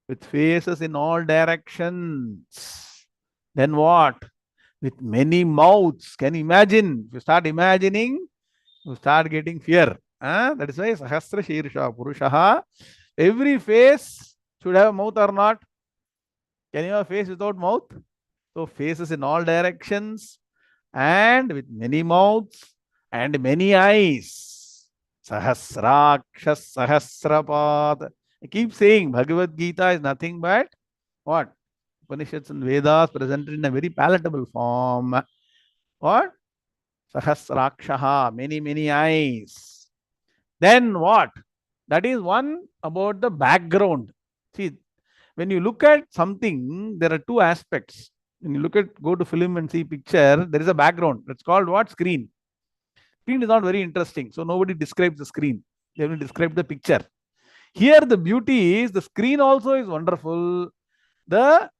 with faces in all directions. Then what? With many mouths. Can you imagine? If you start imagining, you start getting fear. That is why Sahasra Shirsha Purushaha. Every face should have a mouth or not? Can you have a face without mouth? So faces in all directions and with many mouths and many eyes. Sahasrakshas Sahasrapad. I keep saying Bhagavad Gita is nothing but what? Upanishads and Vedas presented in a very palatable form. What? Sahasrakshaha, many, many eyes. Then what? That is one about the background. See, when you look at something, there are two aspects. When you look at, go to film and see picture, there is a background. That's called what? Screen. Screen is not very interesting. So nobody describes the screen. They will describe the picture. Here the beauty is the screen also is wonderful. The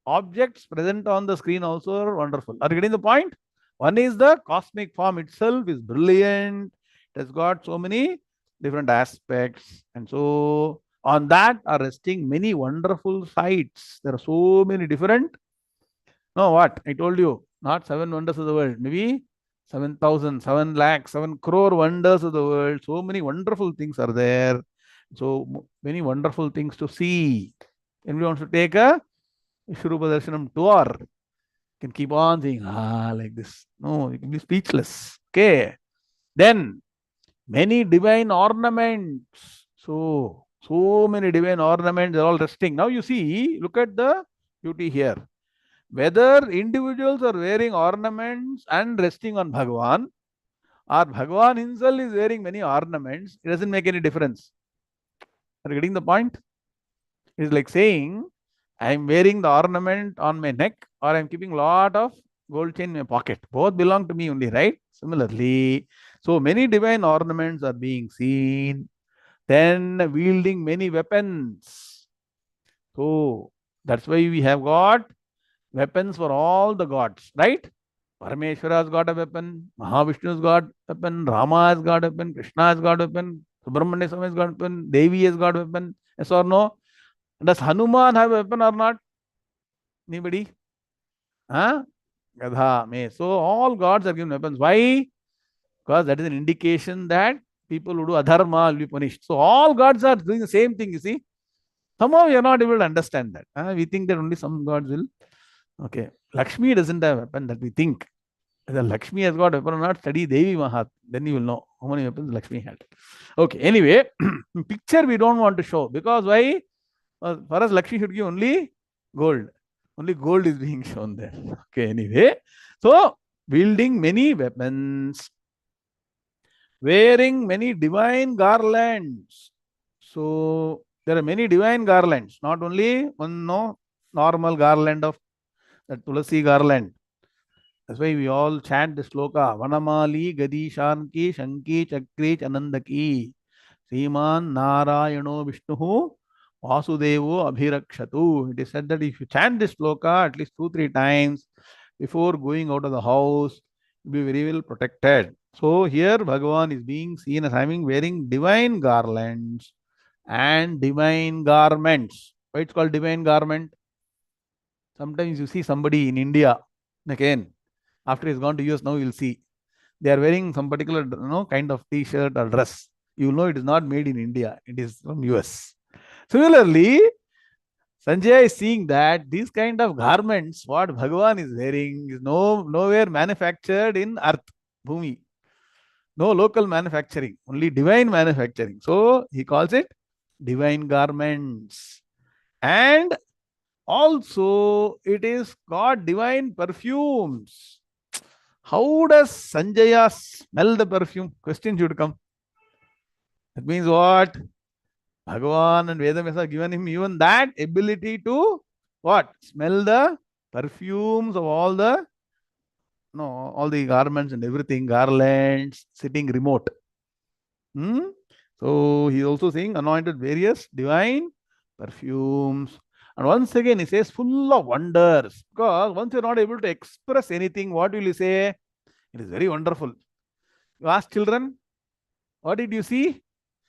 objects present on the screen also are wonderful. Are you getting the point? One is the cosmic form itself is brilliant. It has got so many different aspects. And so on that are resting many wonderful sights. There are so many different. No, what? I told you, not 7 wonders of the world. Maybe 7,000, 7 lakhs, 7 crore wonders of the world. So many wonderful things are there. So many wonderful things to see. Anybody wants to take a Vishwarupa Darshanam tour? You can keep on saying, like this. No, you can be speechless. Okay. Then, many divine ornaments. So many divine ornaments are all resting. Now you see, look at the beauty here. Whether individuals are wearing ornaments and resting on Bhagavan, or Bhagavan himself is wearing many ornaments, it doesn't make any difference. Are you getting the point? It's like saying, I am wearing the ornament on my neck or I am keeping a lot of gold chain in my pocket. Both belong to me only, right? Similarly, so many divine ornaments are being seen, then wielding many weapons. So that's why we have got weapons for all the gods, right? Parameshwara has got a weapon, Mahavishnu has got a weapon, Rama has got a weapon, Krishna has got a weapon, Subramanya Swami has got a weapon, Devi has got a weapon. Yes or no? Does Hanuman have a weapon or not? Anybody? Huh? Gadha, me. So all gods are given weapons. Why? Because that is an indication that people who do adharma will be punished. So all gods are doing the same thing, you see. Somehow we are not able to understand that. We think that only some gods will. Okay. Lakshmi doesn't have a weapon that we think. Whether Lakshmi has got a weapon or not, study Devi Mahat. Then you will know how many weapons Lakshmi had. Okay. Anyway, picture we don't want to show. Because why? For us, Lakshmi should give only gold. Only gold is being shown there. Okay, anyway. So, wielding many weapons, wearing many divine garlands. So, there are many divine garlands, not only one normal garland of the Tulasi garland. That's why we all chant the sloka. Vanamali, Gadi, Shanki, Shanki, Chakri, Chanandaki. Sriman Narayano Vishnu Vasudevo Abhirakshatu. It is said that if you chant this sloka at least 2-3 times before going out of the house, you'll be very well protected. So here Bhagavan is being seen as having wearing divine garlands and divine garments. Why it's called divine garment? Sometimes you see somebody in India, again, after he's gone to US, now you'll see they are wearing some particular kind of t-shirt or dress. You know it is not made in India, it is from US. Similarly, Sanjaya is seeing that these kind of garments, what Bhagavan is wearing, is nowhere manufactured in Earth, Bhumi. No local manufacturing, only divine manufacturing. So he calls it divine garments. And also it is got divine perfumes. How does Sanjaya smell the perfume? Question should come. That means what? Bhagavan and Vedavyasa have given him even that ability to what? Smell the perfumes of all the garments and everything, garlands, sitting remote. So he is also saying anointed various divine perfumes. And once again, he says full of wonders. Because once you're not able to express anything, what will you say? It is very wonderful. You ask children, what did you see?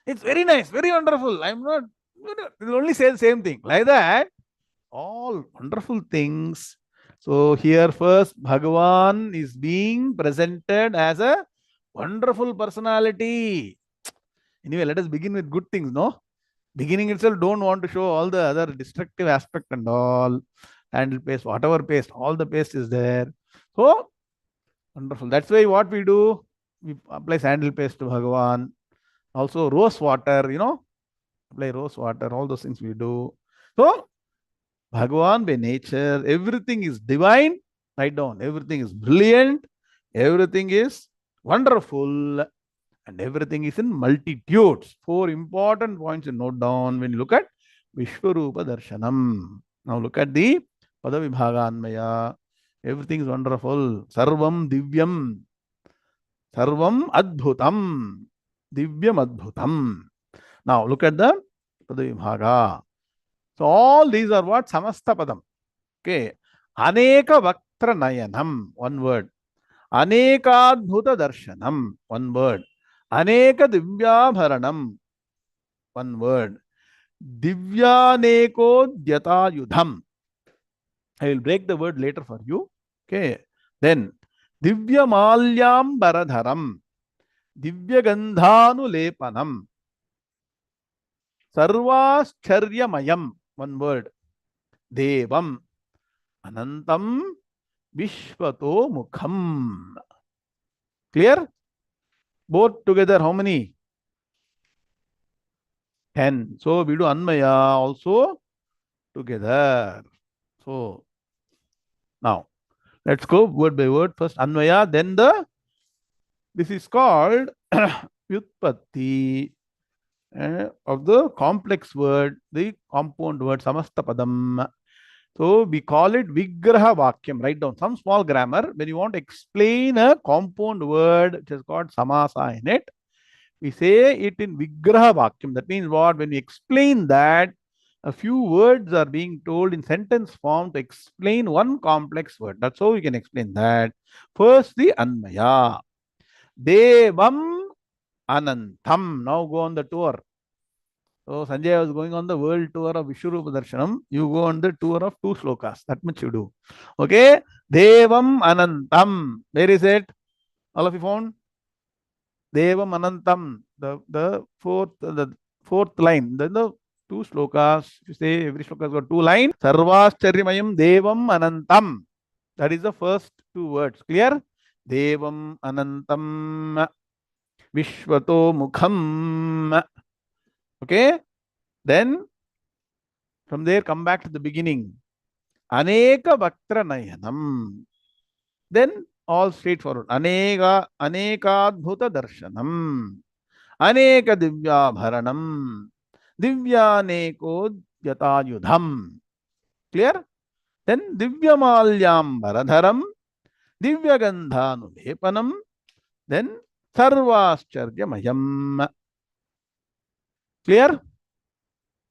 It's very nice, very wonderful. I'm not, they'll only say the same thing. Like that, all wonderful things. So here first, Bhagavan is being presented as a wonderful personality. Anyway, let us begin with good things, no? Beginning itself, don't want to show all the other destructive aspect and all. Handle paste, whatever paste, all the paste is there. So, wonderful. That's why what we do, we apply sandal paste to Bhagavan. Also, rose water, apply rose water, all those things we do. So, Bhagavan by nature, everything is divine. Write down, everything is brilliant, everything is wonderful, and everything is in multitudes. Four important points to note down when you look at Vishwarupa Darshanam. Now look at the Padavibhaganmaya. Everything is wonderful. Sarvam Divyam. Sarvam Adbhutam. Divyam Adbhutam. Now look at the Padavibhaga. So all these are what? Samasta Padam. Okay. Aneka Vaktra Nayanam. One word. Anekadbhuta Darshanam. One word. Aneka Divyabharanam. One word. Divyaneko Dyatayudham. I will break the word later for you. Okay. Then Divyamalyam Baradharam. Divyagandhanulepanam. Sarvascharyamayam. One word. Devam. Anantam Vishvato Mukham. Clear? Both together, how many? 10. So we do Anmaya also together. So now let's go word by word. First Anmaya, then this is called Vyutpatti of the complex word, the compound word Samastapadam. So we call it Vigraha Vakyam. Write down some small grammar. When you want to explain a compound word which has got Samasa in it, we say it in Vigraha Vakyam. That means what? When we explain that, a few words are being told in sentence form to explain one complex word. That's how we can explain that. First, the Anmaya. Devam Anantam. Now go on the tour. So Sanjaya was going on the world tour of Vishwarupa Darshanam. You go on the tour of 2 slokas. That much you do. Okay. Devam Anantam. Where is it? All of you found? Devam Anantam. The fourth line. Then the 2 slokas. You say every sloka has got 2 lines. Sarvascharyamayam Devam Anantam. That is the first 2 words. Clear? Devam Anantam Vishwato Mukham. Okay. Then from there come back to the beginning. Aneka Vaktra Nayanam. Then all straightforward. Anekadbhuta Darshanam. Aneka Divyabharanam. Divyaneko Yatayudham. Clear? Then Divyamalyam Baradharam. Divyagandhanulepanam. Then Sarvascharyamayam. Clear?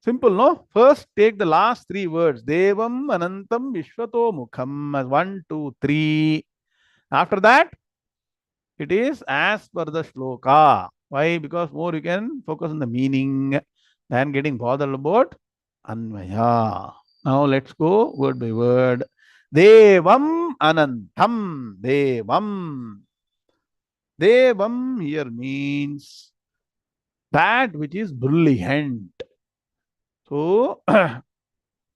Simple, no? First, take the last 3 words. Devam Anantam Vishwato Mukham as 1, 2, 3. After that, it is as per the shloka. Why? Because more you can focus on the meaning than getting bothered about Anmaya. Now let's go word by word. Devam Anantam. Devam. Devam here means that which is brilliant. So,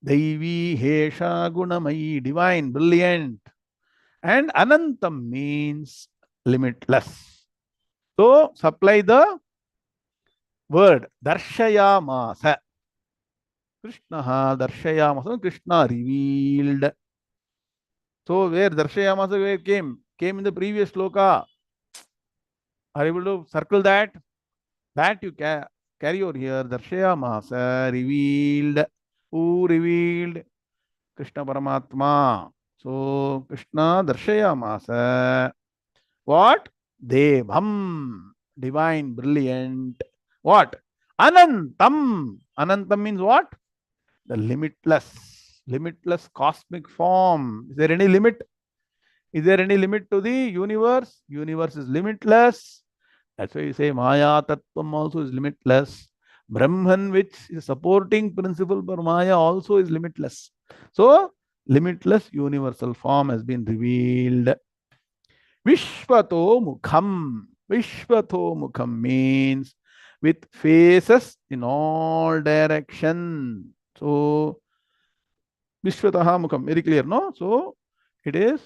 Devi Hesha Gunamayi, divine, brilliant. And Anantam means limitless. So, supply the word Darshayamasa. Krishna Darshayamasa, Krishna revealed. So, where Darshayamasa where came? Came in the previous sloka. Are you able to circle that? That you carry over here. Darshayamasa, revealed. Who revealed? Krishna Paramatma. So, Krishna Darshayamasa. What? Devam. Divine, brilliant. What? Anantam. Anantam means what? The limitless cosmic form. Is there any limit? Is there any limit to the universe? Universe is limitless. That's why you say Maya Tattvam also is limitless. Brahman, which is supporting principle for Maya, also is limitless. So, limitless universal form has been revealed. Vishvato Mukham. Vishvato Mukham means with faces in all directions. So, Vishwataha Mukham, very clear, no? So, it is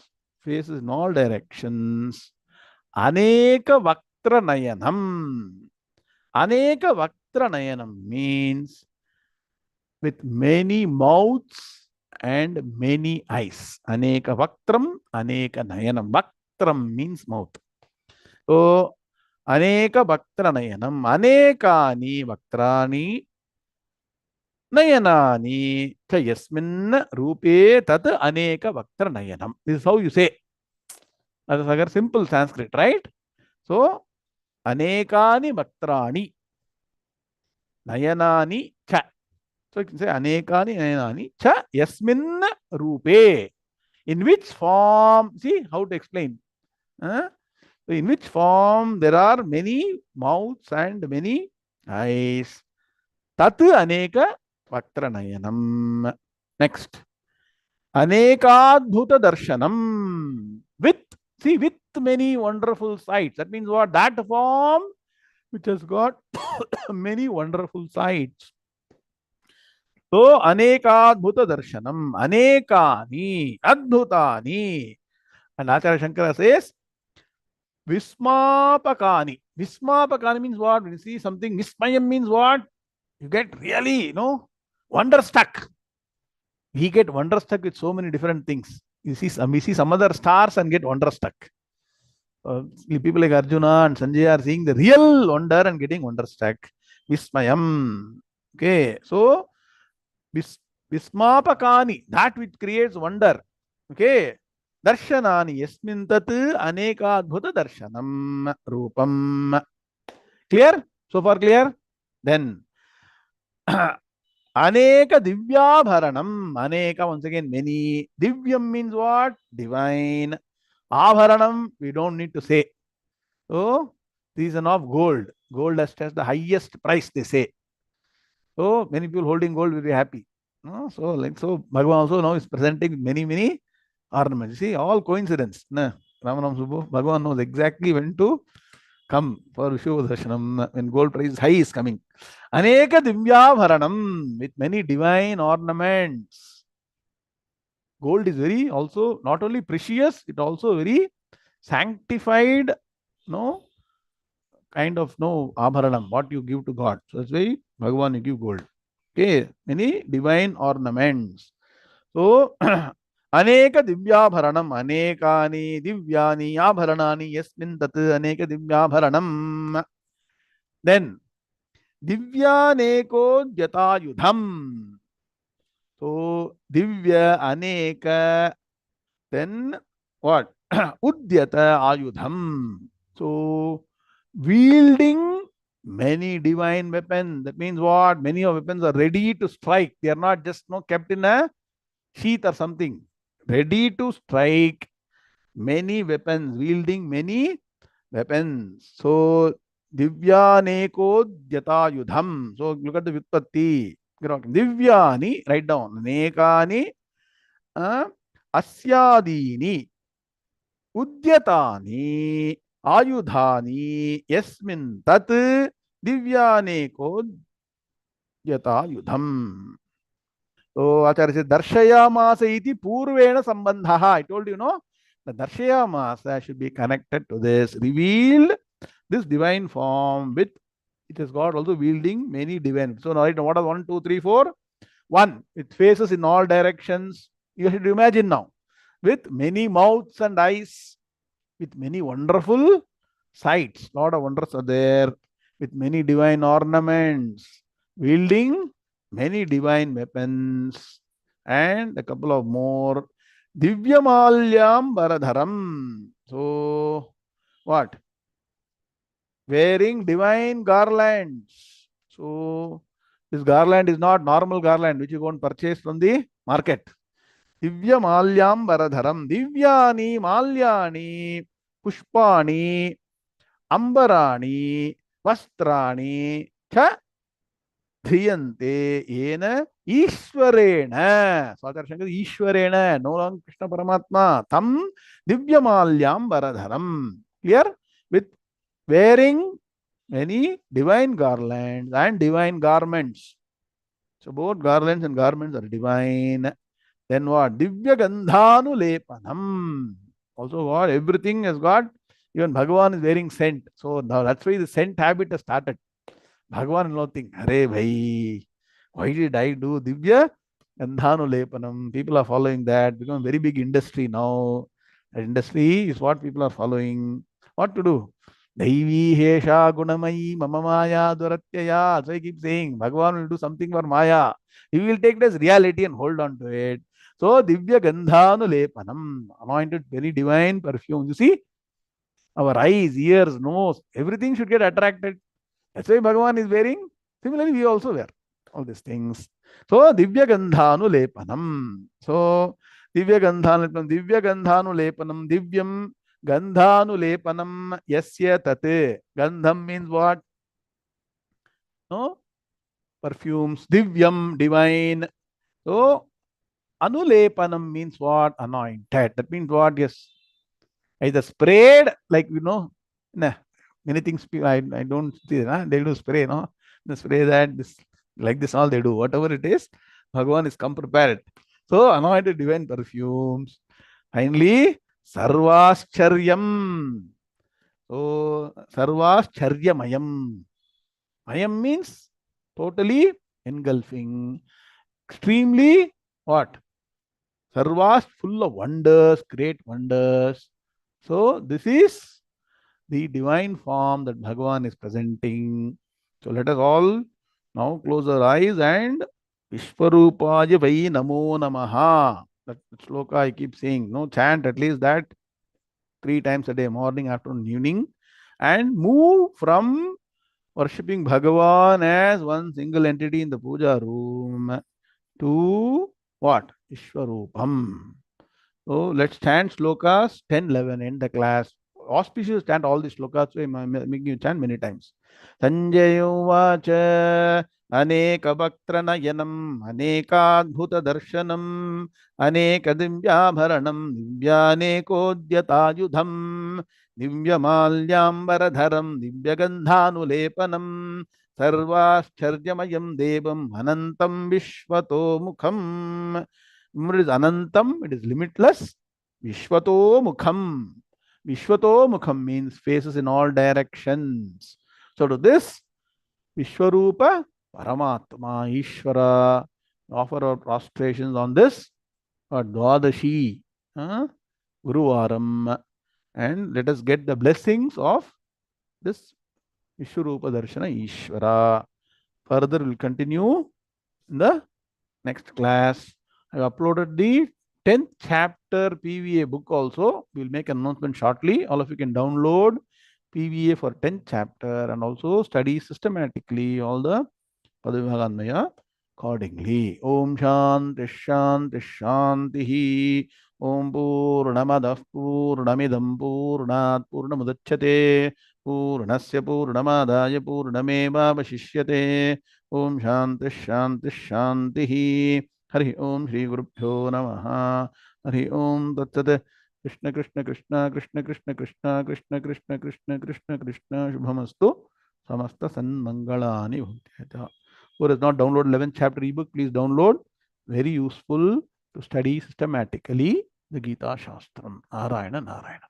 faces in all directions. Aneka Vaktra Nayanam. Aneka Vaktra Nayanam means with many mouths and many eyes. Aneka Vaktram, Aneka Nayanam. Vaktram means mouth. So, Aneka Vaktra Nayanam. Anekani Vaktrani Nayanani cha yasmin rupe tat Aneka Vaktra Nayanam. This is how you say. That is a simple Sanskrit, right? So, Anekani Vaktrani Nayanani cha. So you can say Anekani Nayanani cha yasmin rupe. In which form? See how to explain. Huh? So in which form there are many mouths and many eyes. Tat Aneka Vaktra Nayanam. Next. Anekadbhuta Darshanam. With many wonderful sights. That means what? That form which has got many wonderful sights. So, Anekadbhuta Darshanam, Anekani, Adbhutani. And Acharya Shankara says, Vismapakani. Vismapakani means what? When you see something, Vismayam means what? You get really, wonderstruck. We get wonderstruck with so many different things. We see some other stars and get wonderstruck. People like Arjuna and Sanjaya are seeing the real wonder and getting wonderstruck. Vismayam. Okay, so Vismapakani, that which creates wonder. Okay. Darshanani yasmin tat anekadbhuta darshanam rupam. Clear? So far clear? Then Aneka divyabharanam. Aneka, once again, many. Divyam means what? Divine. Abharanam, we don't need to say. So, these are of gold. Gold has the highest price, they say. So, many people holding gold will be happy. So, Bhagavan also now is presenting many ornaments. See, all coincidence. Ramanam Subbu, Bhagavan knows exactly when to come for Vishwa Darshanam when gold price high is coming. Aneka Divyabharanam with many divine ornaments. Gold is very also not only precious, it also very sanctified, kind of abharanam, what you give to God. So that's why Bhagavan you give gold. Okay, many divine ornaments. So Aneka divyabharanam, anekani divyani abharanani yasmin tat aneka divyabharanam. Then divyaneko jatayudham. So divya aneka. Then what? Udyata ayudham. So wielding many divine weapons. That means what? Many of weapons are ready to strike. They are not just kept in a sheath or something. Ready to strike. Many weapons, wielding many weapons. So Divyaneko Jatayudham. So look at the Vyutpatti. Divyani, write down. Nekani Asyadini Udyatani Ayudhani Yasmin Tat Divyaneko Jatayudham. So Acharya says Darshayamasa iti Purvena Sambandha. I told you, the Darshayamasa should be connected to this. Revealed this divine form with it has got also wielding many divine. So now what are 1, 2, 3, 4? 1 with faces in all directions. You should imagine now with many mouths and eyes, with many wonderful sights. Lot of wonders are there with many divine ornaments, wielding many divine weapons, and a couple of more. Divyamalyam Baradharam. So, what? Wearing divine garlands. So, This garland is not normal garland which you go and purchase from the market. Divya malyam varadharam. Divyani malyani pushpani ambarani vastrani cha dhriyante yena Ishwarena. Swadhar Shankar, Ishwarena, no longer Krishna Paramatma. Tam Divya malyam varadharam. Clear? With wearing many divine garlands and divine garments. So both garlands and garments are divine. Then what? Divya Gandhanu Lepanam. Also what? Everything has got, even Bhagavan is wearing scent. So now that's why the scent habit has started. Bhagavan will not think, Hare Bhai, why did I do Divya Gandhanu Lepanam? People are following that. Become a very big industry now. That industry is what people are following. What to do? Daivi Hesha Gunamayi Mama Maya Duratyaya. So I keep saying, Bhagavan will do something for Maya. He will take it as reality and hold on to it. So Divya Gandhanu Lepanam, anointed very divine perfume. You see, our eyes, ears, nose, everything should get attracted. That's why Bhagavan is wearing. Similarly, we also wear all these things. So Divya Gandhanu Lepanam. So Divya Gandhanu Lepanam, Divya Gandhanu Lepanam, Divyam Gandhanu Lepanam Yasya Tate. Gandham means what? No? Perfumes. Divyam, divine. So Anulepanam means what? Anointed. That means what? Yes. Either sprayed, like nah, many things I don't see, nah? They do spray, no? They spray that, this, like this, all they do. Whatever it is, Bhagavan is come prepared. So anointed divine perfumes. Finally, Sarvascharyam. So Sarvascharyamayam. Mayam means totally engulfing. Extremely what? Sarvas, full of wonders, great wonders. So this is the divine form that Bhagavan is presenting. So let us all now close our eyes and Vishwarupaya Vai Namo Namaha. That sloka I keep saying. No, chant at least that 3 times a day, morning, afternoon, evening, and move from worshipping Bhagavan as one single entity in the puja room to what? Ishwarupam. So let's chant slokas 10, 11 in the class. Auspicious chant all these slokas, so I'm making you chant many times. Sanjaya Vacha Anekabhaktranayam Anekadbhuta Darshanam Anekadivyabharanam Divyanekodyatayudham Divyamalyambaradharam Divyagandhanulepanam Sarvascharyamayam Devam Anantam Vishwato Mukham. Remember, it is Anantam, it is limitless. Vishwato Mukham. Vishwato Mukham means faces in all directions. So to this, Vishwarupa Paramatma Ishvara, offer our prostrations on this Dwadashi Guruvaram, and let us get the blessings of this Vishwarupa Darshana Ishvara. Further, we'll continue in the next class. I have uploaded the 10th chapter PVA book also. We will make an announcement shortly. All of you can download PVA for 10th chapter and also study systematically all the Padavibhaganmaya accordingly. Om Shanti Shanti Shanti. Om Purnamadah Purnamidam Purnat Purnamudachyate Purnasya Purnamadaya Purnameva Vashishyate. Om Shanti Shanti Shanti. Hari Om Shri Gurubhyo Namaha. Hari Om Tat Krishna Krishna Krishna Krishna Krishna Krishna Krishna Krishna Krishna Krishna Krishna Shubhamastu Samasta Sanmangalani Bhuntyata. Who has not downloaded 11th chapter ebook, please download. Very useful to study systematically the Gita Shastram. Narayana Narayana.